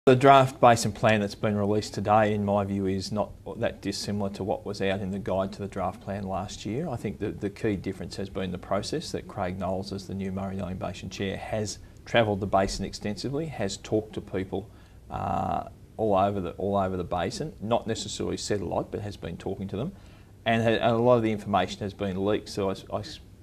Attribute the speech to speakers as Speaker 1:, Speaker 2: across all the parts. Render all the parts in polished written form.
Speaker 1: The draft basin plan that's been released today, in my view, is not that dissimilar to what was out in the guide to the draft plan last year. I think that the key difference has been the process that Craig Knowles, as the new Murray-Darling Basin Chair, has travelled the basin extensively, has talked to people all over the basin, not necessarily said a lot, but has been talking to them, and a lot of the information has been leaked. So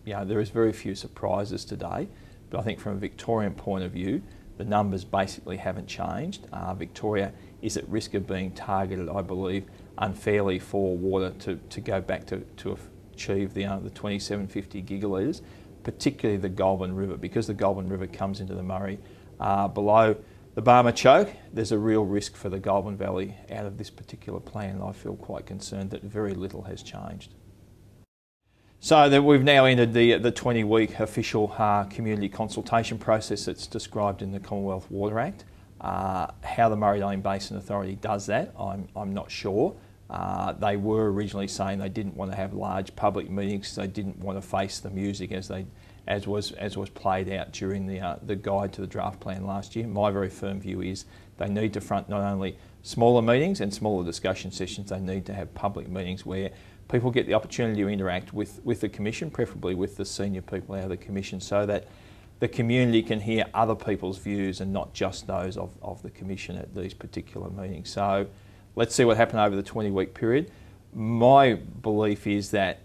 Speaker 1: there is very few surprises today, but I think from a Victorian point of view, the numbers basically haven't changed. Victoria is at risk of being targeted, I believe, unfairly for water to go back to achieve the 2750 gigalitres, particularly the Goulburn River. Because the Goulburn River comes into the Murray below the Barmah Choke, there's a real risk for the Goulburn Valley out of this particular plan, and I feel quite concerned that very little has changed. So that we've now entered the 20-week official community consultation process that's described in the Commonwealth Water Act. How the Murray-Darling Basin Authority does that, I'm not sure. They were originally saying they didn't want to have large public meetings, they didn't want to face the music as was played out during the guide to the draft plan last year. My very firm view is they need to front not only smaller meetings and smaller discussion sessions, they need to have public meetings where people get the opportunity to interact with the Commission, preferably with the senior people out of the Commission, so that the community can hear other people's views and not just those of the Commission at these particular meetings. So let's see what happens over the 20-week period. My belief is that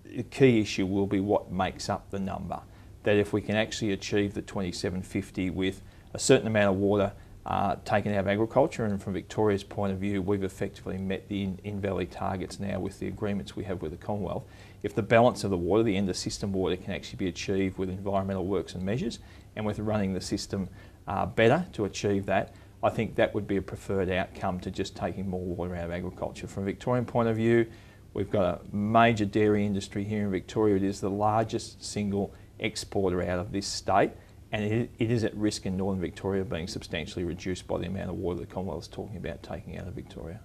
Speaker 1: the key issue will be what makes up the number. That if we can actually achieve the 2750 with a certain amount of water taken out of agriculture, and from Victoria's point of view, we've effectively met the in-valley targets now with the agreements we have with the Commonwealth. If the balance of the water, the end of system water, can actually be achieved with environmental works and measures, and with running the system better to achieve that, I think that would be a preferred outcome to just taking more water out of agriculture. From a Victorian point of view, we've got a major dairy industry here in Victoria. It is the largest single exporter out of this state, and it is at risk in northern Victoria being substantially reduced by the amount of water the Commonwealth is talking about taking out of Victoria.